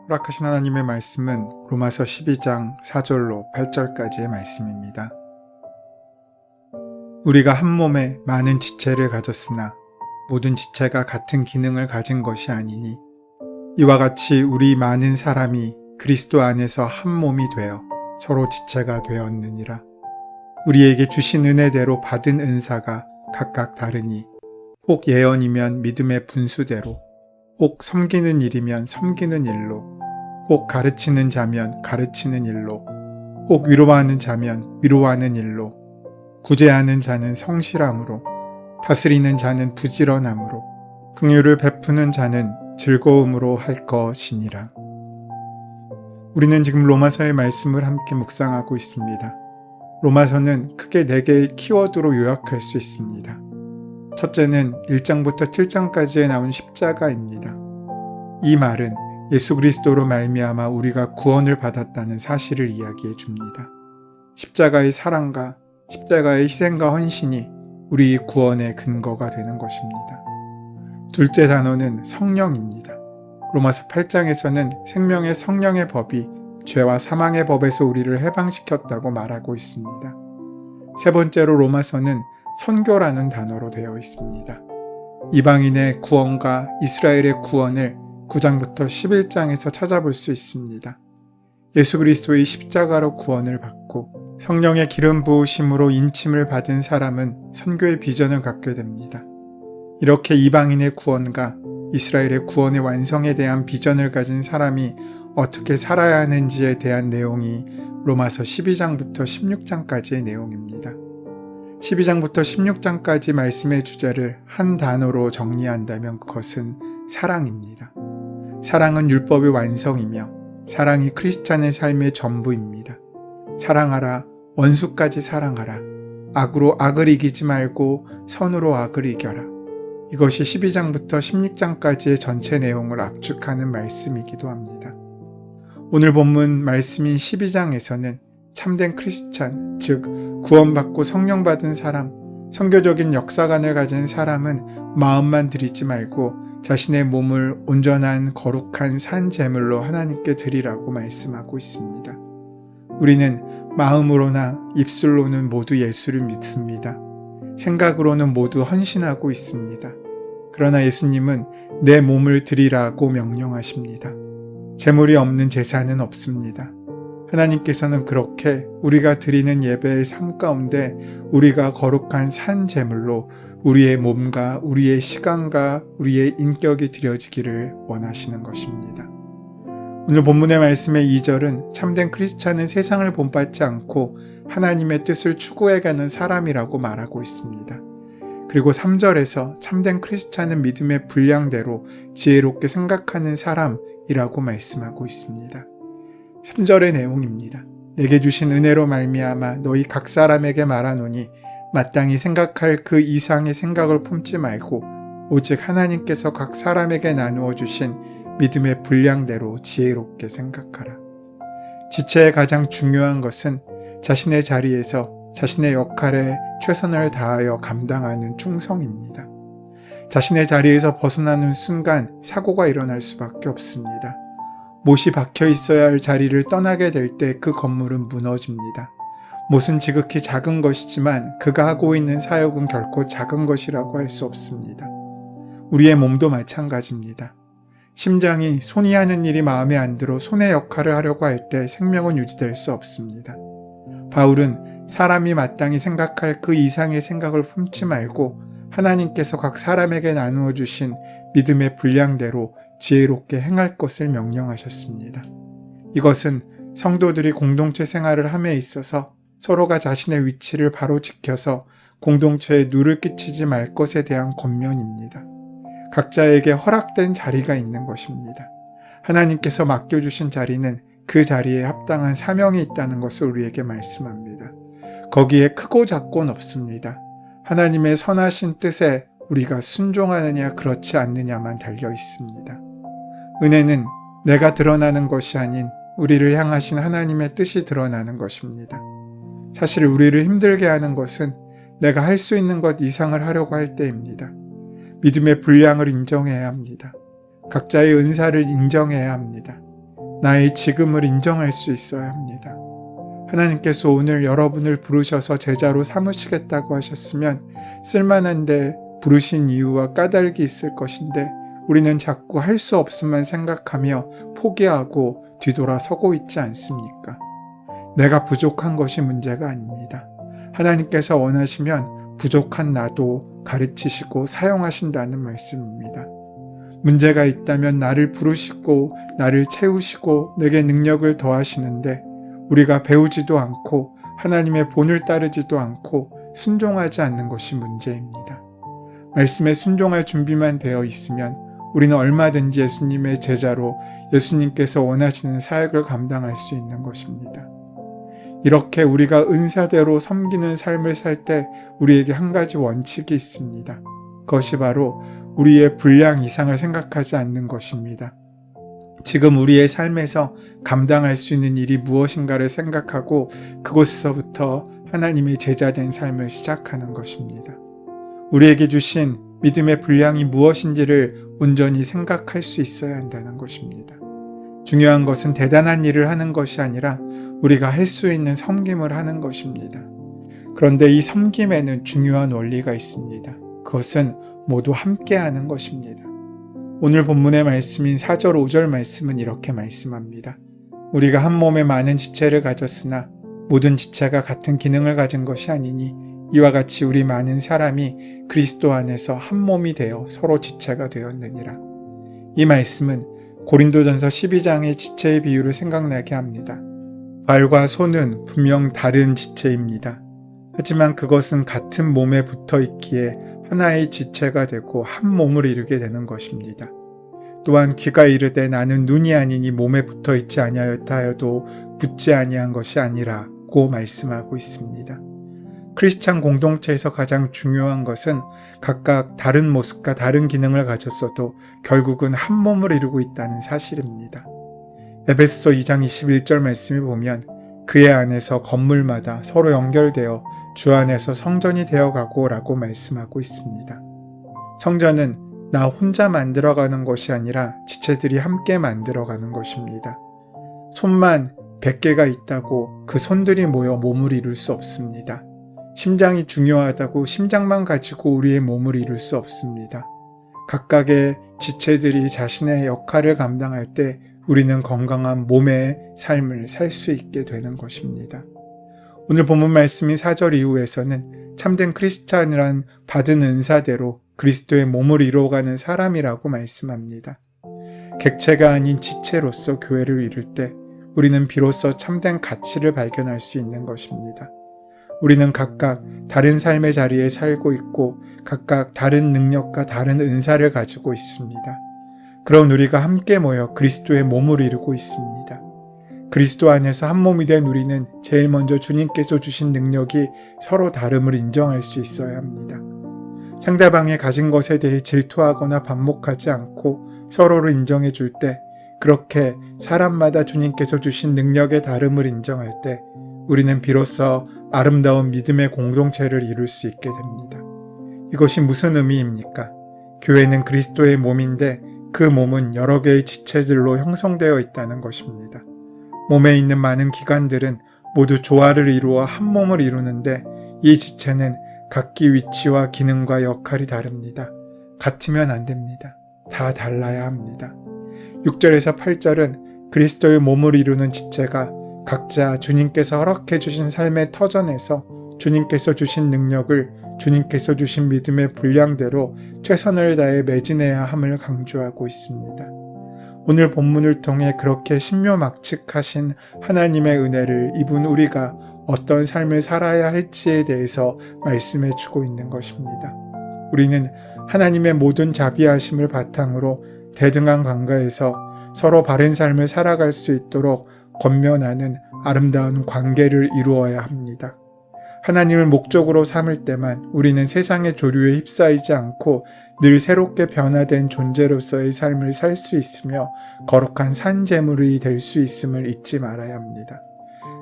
허락하신 하나님의 말씀은 로마서 12장 4절로 8절까지의 말씀입니다. 우리가 한 몸에 많은 지체를 가졌으나 모든 지체가 같은 기능을 가진 것이 아니니 이와 같이 우리 많은 사람이 그리스도 안에서 한 몸이 되어 서로 지체가 되었느니라. 우리에게 주신 은혜대로 받은 은사가 각각 다르니 혹 예언이면 믿음의 분수대로, 혹 섬기는 일이면 섬기는 일로, 혹 가르치는 자면 가르치는 일로, 혹 위로하는 자면 위로하는 일로, 구제하는 자는 성실함으로, 다스리는 자는 부지런함으로, 긍휼을 베푸는 자는 즐거움으로 할 것이니라. 우리는 지금 로마서의 말씀을 함께 묵상하고 있습니다. 로마서는 크게 4개의 키워드로 요약할 수 있습니다. 첫째는 1장부터 7장까지에 나온 십자가입니다. 이 말은 예수 그리스도로 말미암아 우리가 구원을 받았다는 사실을 이야기해 줍니다. 십자가의 사랑과 십자가의 희생과 헌신이 우리 구원의 근거가 되는 것입니다. 둘째 단어는 성령입니다. 로마서 8장에서는 생명의 성령의 법이 죄와 사망의 법에서 우리를 해방시켰다고 말하고 있습니다. 세 번째로 로마서는 선교라는 단어로 되어 있습니다. 이방인의 구원과 이스라엘의 구원을 9장부터 11장에서 찾아볼 수 있습니다. 예수 그리스도의 십자가로 구원을 받고 성령의 기름 부으심으로 인침을 받은 사람은 선교의 비전을 갖게 됩니다. 이렇게 이방인의 구원과 이스라엘의 구원의 완성에 대한 비전을 가진 사람이 어떻게 살아야 하는지에 대한 내용이 로마서 12장부터 16장까지의 내용입니다. 12장부터 16장까지 말씀의 주제를 한 단어로 정리한다면 그것은 사랑입니다. 사랑은 율법의 완성이며 사랑이 크리스찬의 삶의 전부입니다. 사랑하라, 원수까지 사랑하라, 악으로 악을 이기지 말고 선으로 악을 이겨라. 이것이 12장부터 16장까지의 전체 내용을 압축하는 말씀이기도 합니다. 오늘 본문 말씀인 12장에서는 참된 크리스찬, 즉 구원받고 성령 받은 사람, 선교적인 역사관을 가진 사람은 마음만 드리지 말고 자신의 몸을 온전한 거룩한 산 제물로 하나님께 드리라고 말씀하고 있습니다. 우리는 마음으로나 입술로는 모두 예수를 믿습니다. 생각으로는 모두 헌신하고 있습니다. 그러나 예수님은 내 몸을 드리라고 명령하십니다. 제물이 없는 제사는 없습니다. 하나님께서는 그렇게 우리가 드리는 예배의 삶 가운데 우리가 거룩한 산 제물로 우리의 몸과 우리의 시간과 우리의 인격이 드려지기를 원하시는 것입니다. 오늘 본문의 말씀의 2절은 참된 크리스찬은 세상을 본받지 않고 하나님의 뜻을 추구해가는 사람이라고 말하고 있습니다. 그리고 3절에서 참된 크리스찬은 믿음의 분량대로 지혜롭게 생각하는 사람이라고 말씀하고 있습니다. 3절의 내용입니다. 내게 주신 은혜로 말미암아 너희 각 사람에게 말하노니 마땅히 생각할 그 이상의 생각을 품지 말고 오직 하나님께서 각 사람에게 나누어 주신 믿음의 분량대로 지혜롭게 생각하라. 지체의 가장 중요한 것은 자신의 자리에서 자신의 역할에 최선을 다하여 감당하는 충성입니다. 자신의 자리에서 벗어나는 순간 사고가 일어날 수밖에 없습니다. 못이 박혀 있어야 할 자리를 떠나게 될 때 그 건물은 무너집니다. 못은 지극히 작은 것이지만 그가 하고 있는 사역은 결코 작은 것이라고 할 수 없습니다. 우리의 몸도 마찬가지입니다. 심장이 손이 하는 일이 마음에 안 들어 손의 역할을 하려고 할 때 생명은 유지될 수 없습니다. 바울은 사람이 마땅히 생각할 그 이상의 생각을 품지 말고 하나님께서 각 사람에게 나누어 주신 믿음의 분량대로 지혜롭게 행할 것을 명령하셨습니다. 이것은 성도들이 공동체 생활을 함에 있어서 서로가 자신의 위치를 바로 지켜서 공동체에 누를 끼치지 말 것에 대한 권면입니다. 각자에게 허락된 자리가 있는 것입니다. 하나님께서 맡겨주신 자리는 그 자리에 합당한 사명이 있다는 것을 우리에게 말씀합니다. 거기에 크고 작고는 없습니다. 하나님의 선하신 뜻에 우리가 순종하느냐 그렇지 않느냐만 달려 있습니다. 은혜는 내가 드러나는 것이 아닌 우리를 향하신 하나님의 뜻이 드러나는 것입니다. 사실 우리를 힘들게 하는 것은 내가 할 수 있는 것 이상을 하려고 할 때입니다. 믿음의 분량을 인정해야 합니다. 각자의 은사를 인정해야 합니다. 나의 지금을 인정할 수 있어야 합니다. 하나님께서 오늘 여러분을 부르셔서 제자로 삼으시겠다고 하셨으면 쓸만한데 부르신 이유와 까닭이 있을 것인데 우리는 자꾸 할 수 없음만 생각하며 포기하고 뒤돌아서고 있지 않습니까? 내가 부족한 것이 문제가 아닙니다. 하나님께서 원하시면 부족한 나도 가르치시고 사용하신다는 말씀입니다. 문제가 있다면 나를 부르시고 나를 채우시고 내게 능력을 더하시는데 우리가 배우지도 않고 하나님의 본을 따르지도 않고 순종하지 않는 것이 문제입니다. 말씀에 순종할 준비만 되어 있으면 우리는 얼마든지 예수님의 제자로 예수님께서 원하시는 사역을 감당할 수 있는 것입니다. 이렇게 우리가 은사대로 섬기는 삶을 살 때 우리에게 한 가지 원칙이 있습니다. 그것이 바로 우리의 분량 이상을 생각하지 않는 것입니다. 지금 우리의 삶에서 감당할 수 있는 일이 무엇인가를 생각하고 그곳에서부터 하나님의 제자된 삶을 시작하는 것입니다. 우리에게 주신 믿음의 분량이 무엇인지를 온전히 생각할 수 있어야 한다는 것입니다. 중요한 것은 대단한 일을 하는 것이 아니라 우리가 할 수 있는 섬김을 하는 것입니다. 그런데 이 섬김에는 중요한 원리가 있습니다. 그것은 모두 함께하는 것입니다. 오늘 본문의 말씀인 4절 5절 말씀은 이렇게 말씀합니다. 우리가 한 몸에 많은 지체를 가졌으나 모든 지체가 같은 기능을 가진 것이 아니니 이와 같이 우리 많은 사람이 그리스도 안에서 한 몸이 되어 서로 지체가 되었느니라. 이 말씀은 고린도전서 12장의 지체의 비유를 생각나게 합니다. 발과 손은 분명 다른 지체입니다. 하지만 그것은 같은 몸에 붙어 있기에 하나의 지체가 되고 한 몸을 이루게 되는 것입니다. 또한 귀가 이르되 나는 눈이 아니니 몸에 붙어 있지 아니하였다 하여도 붙지 아니한 것이 아니라고 말씀하고 있습니다. 크리스찬 공동체에서 가장 중요한 것은 각각 다른 모습과 다른 기능을 가졌어도 결국은 한 몸을 이루고 있다는 사실입니다. 에베소서 2장 21절 말씀을 보면 그의 안에서 건물마다 서로 연결되어 주 안에서 성전이 되어가고 라고 말씀하고 있습니다. 성전은 나 혼자 만들어가는 것이 아니라 지체들이 함께 만들어가는 것입니다. 손만 100개가 있다고 그 손들이 모여 몸을 이룰 수 없습니다. 심장이 중요하다고 심장만 가지고 우리의 몸을 이룰 수 없습니다. 각각의 지체들이 자신의 역할을 감당할 때 우리는 건강한 몸의 삶을 살 수 있게 되는 것입니다. 오늘 본문 말씀인 4절 이후에서는 참된 크리스찬이란 받은 은사대로 그리스도의 몸을 이루어가는 사람이라고 말씀합니다. 객체가 아닌 지체로서 교회를 이룰 때 우리는 비로소 참된 가치를 발견할 수 있는 것입니다. 우리는 각각 다른 삶의 자리에 살고 있고 각각 다른 능력과 다른 은사를 가지고 있습니다. 그런 우리가 함께 모여 그리스도의 몸을 이루고 있습니다. 그리스도 안에서 한 몸이 된 우리는 제일 먼저 주님께서 주신 능력이 서로 다름을 인정할 수 있어야 합니다. 상대방의 가진 것에 대해 질투하거나 반목하지 않고 서로를 인정해 줄 때, 그렇게 사람마다 주님께서 주신 능력의 다름을 인정할 때 우리는 비로소 아름다운 믿음의 공동체를 이룰 수 있게 됩니다. 이것이 무슨 의미입니까? 교회는 그리스도의 몸인데 그 몸은 여러 개의 지체들로 형성되어 있다는 것입니다. 몸에 있는 많은 기관들은 모두 조화를 이루어 한 몸을 이루는데 이 지체는 각기 위치와 기능과 역할이 다릅니다. 같으면 안 됩니다. 다 달라야 합니다. 6절에서 8절은 그리스도의 몸을 이루는 지체가 각자 주님께서 허락해 주신 삶의 터전에서 주님께서 주신 능력을 주님께서 주신 믿음의 분량대로 최선을 다해 매진해야 함을 강조하고 있습니다. 오늘 본문을 통해 그렇게 신묘막측하신 하나님의 은혜를 입은 우리가 어떤 삶을 살아야 할지에 대해서 말씀해 주고 있는 것입니다. 우리는 하나님의 모든 자비하심을 바탕으로 대등한 관계에서 서로 바른 삶을 살아갈 수 있도록 권면하는 아름다운 관계를 이루어야 합니다. 하나님을 목적으로 삼을 때만 우리는 세상의 조류에 휩싸이지 않고 늘 새롭게 변화된 존재로서의 삶을 살 수 있으며 거룩한 산재물이 될 수 있음을 잊지 말아야 합니다.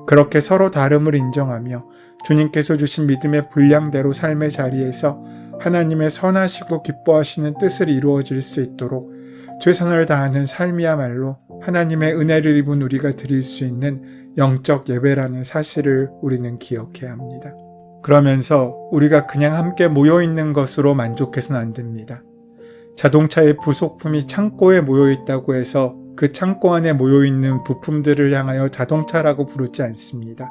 그렇게 서로 다름을 인정하며 주님께서 주신 믿음의 분량대로 삶의 자리에서 하나님의 선하시고 기뻐하시는 뜻을 이루어질 수 있도록 최선을 다하는 삶이야말로 하나님의 은혜를 입은 우리가 드릴 수 있는 영적 예배라는 사실을 우리는 기억해야 합니다. 그러면서 우리가 그냥 함께 모여있는 것으로 만족해서는 안 됩니다. 자동차의 부속품이 창고에 모여있다고 해서 그 창고 안에 모여있는 부품들을 향하여 자동차라고 부르지 않습니다.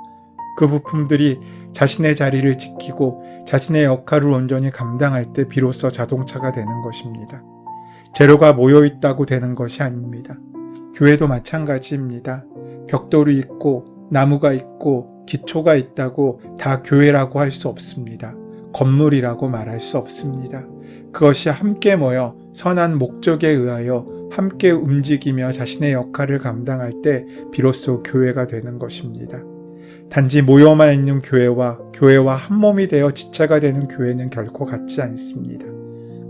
그 부품들이 자신의 자리를 지키고 자신의 역할을 온전히 감당할 때 비로소 자동차가 되는 것입니다. 재료가 모여있다고 되는 것이 아닙니다. 교회도 마찬가지입니다. 벽돌이 있고 나무가 있고 기초가 있다고 다 교회라고 할 수 없습니다. 건물이라고 말할 수 없습니다. 그것이 함께 모여 선한 목적에 의하여 함께 움직이며 자신의 역할을 감당할 때 비로소 교회가 되는 것입니다. 단지 모여만 있는 교회와 한 몸이 되어 지체가 되는 교회는 결코 같지 않습니다.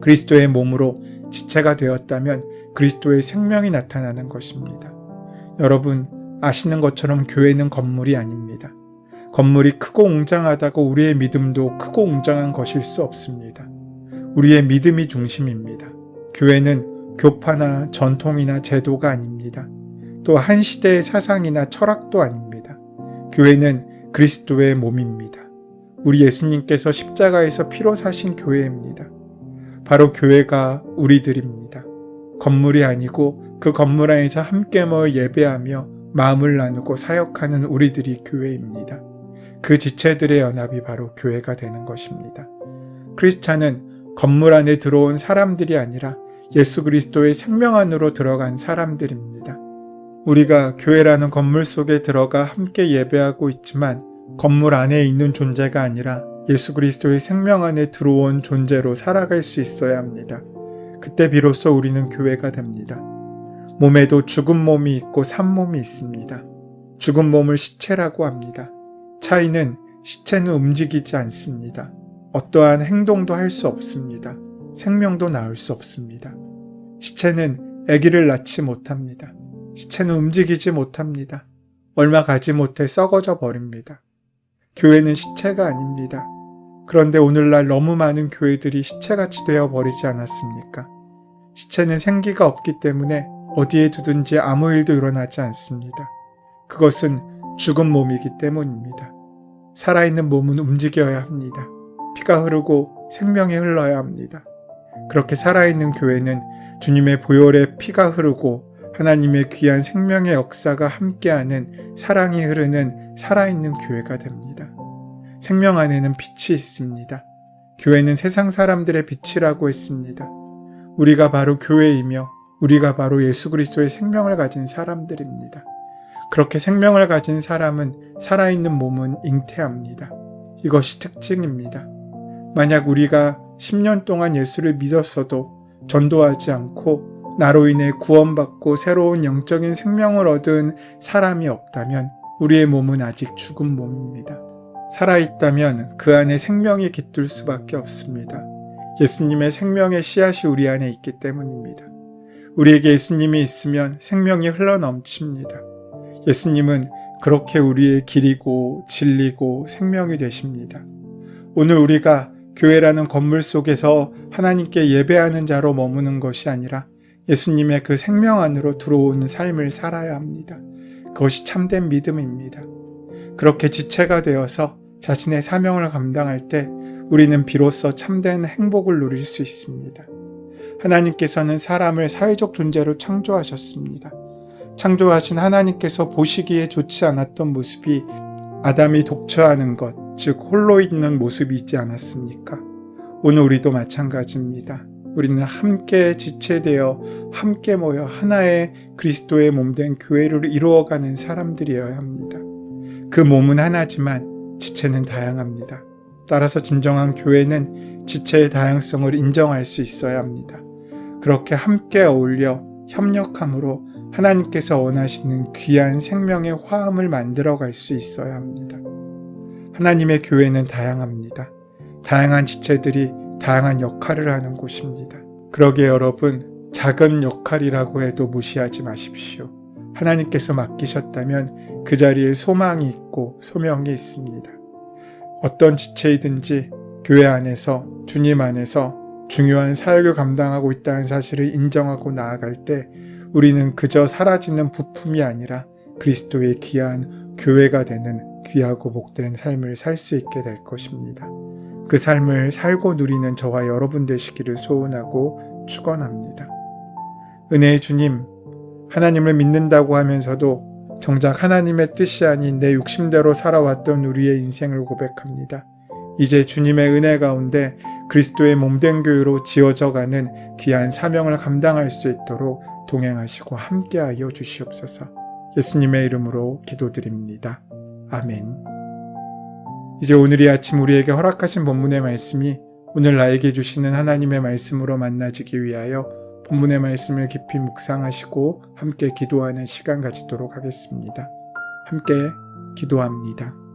그리스도의 몸으로 지체가 되었다면 그리스도의 생명이 나타나는 것입니다. 여러분, 아시는 것처럼 교회는 건물이 아닙니다. 건물이 크고 웅장하다고 우리의 믿음도 크고 웅장한 것일 수 없습니다. 우리의 믿음이 중심입니다. 교회는 교파나 전통이나 제도가 아닙니다. 또 한 시대의 사상이나 철학도 아닙니다. 교회는 그리스도의 몸입니다. 우리 예수님께서 십자가에서 피로 사신 교회입니다. 바로 교회가 우리들입니다. 건물이 아니고 그 건물 안에서 함께 모여 예배하며 마음을 나누고 사역하는 우리들이 교회입니다. 그 지체들의 연합이 바로 교회가 되는 것입니다. 크리스찬은 건물 안에 들어온 사람들이 아니라 예수 그리스도의 생명 안으로 들어간 사람들입니다. 우리가 교회라는 건물 속에 들어가 함께 예배하고 있지만 건물 안에 있는 존재가 아니라 예수 그리스도의 생명 안에 들어온 존재로 살아갈 수 있어야 합니다. 그때 비로소 우리는 교회가 됩니다. 몸에도 죽은 몸이 있고 산 몸이 있습니다. 죽은 몸을 시체라고 합니다. 차이는 시체는 움직이지 않습니다. 어떠한 행동도 할 수 없습니다. 생명도 낳을 수 없습니다. 시체는 아기를 낳지 못합니다. 시체는 움직이지 못합니다. 얼마 가지 못해 썩어져 버립니다. 교회는 시체가 아닙니다. 그런데 오늘날 너무 많은 교회들이 시체같이 되어 버리지 않았습니까? 시체는 생기가 없기 때문에 어디에 두든지 아무 일도 일어나지 않습니다. 그것은 죽은 몸이기 때문입니다. 살아있는 몸은 움직여야 합니다. 피가 흐르고 생명이 흘러야 합니다. 그렇게 살아있는 교회는 주님의 보혈에 피가 흐르고 하나님의 귀한 생명의 역사가 함께하는 사랑이 흐르는 살아있는 교회가 됩니다. 생명 안에는 빛이 있습니다. 교회는 세상 사람들의 빛이라고 했습니다. 우리가 바로 교회이며 우리가 바로 예수 그리스도의 생명을 가진 사람들입니다. 그렇게 생명을 가진 사람은 살아있는 몸은 잉태합니다. 이것이 특징입니다. 만약 우리가 10년 동안 예수를 믿었어도 전도하지 않고 나로 인해 구원받고 새로운 영적인 생명을 얻은 사람이 없다면 우리의 몸은 아직 죽은 몸입니다. 살아있다면 그 안에 생명이 깃들 수밖에 없습니다. 예수님의 생명의 씨앗이 우리 안에 있기 때문입니다. 우리에게 예수님이 있으면 생명이 흘러넘칩니다. 예수님은 그렇게 우리의 길이고 진리고 생명이 되십니다. 오늘 우리가 교회라는 건물 속에서 하나님께 예배하는 자로 머무는 것이 아니라 예수님의 그 생명 안으로 들어오는 삶을 살아야 합니다. 그것이 참된 믿음입니다. 그렇게 지체가 되어서 자신의 사명을 감당할 때 우리는 비로소 참된 행복을 누릴 수 있습니다. 하나님께서는 사람을 사회적 존재로 창조하셨습니다. 창조하신 하나님께서 보시기에 좋지 않았던 모습이 아담이 독처하는 것, 즉 홀로 있는 모습이 있지 않았습니까? 오늘 우리도 마찬가지입니다. 우리는 함께 지체되어 함께 모여 하나의 그리스도의 몸된 교회를 이루어가는 사람들이어야 합니다. 그 몸은 하나지만 지체는 다양합니다. 따라서 진정한 교회는 지체의 다양성을 인정할 수 있어야 합니다. 그렇게 함께 어울려 협력함으로 하나님께서 원하시는 귀한 생명의 화음을 만들어갈 수 있어야 합니다. 하나님의 교회는 다양합니다. 다양한 지체들이 다양한 역할을 하는 곳입니다. 그러기에 여러분, 작은 역할이라고 해도 무시하지 마십시오. 하나님께서 맡기셨다면 그 자리에 소망이 있고 소명이 있습니다. 어떤 지체이든지 교회 안에서 주님 안에서 중요한 사역을 감당하고 있다는 사실을 인정하고 나아갈 때 우리는 그저 사라지는 부품이 아니라 그리스도의 귀한 교회가 되는 귀하고 복된 삶을 살 수 있게 될 것입니다. 그 삶을 살고 누리는 저와 여러분 되시기를 소원하고 축원합니다. 은혜의 주님, 하나님을 믿는다고 하면서도 정작 하나님의 뜻이 아닌 내 욕심대로 살아왔던 우리의 인생을 고백합니다. 이제 주님의 은혜 가운데 그리스도의 몸된 교회로 지어져가는 귀한 사명을 감당할 수 있도록 동행하시고 함께하여 주시옵소서. 예수님의 이름으로 기도드립니다. 아멘. 이제 오늘 이 아침 우리에게 허락하신 본문의 말씀이 오늘 나에게 주시는 하나님의 말씀으로 만나지기 위하여 본문의 말씀을 깊이 묵상하시고 함께 기도하는 시간 가지도록 하겠습니다. 함께 기도합니다.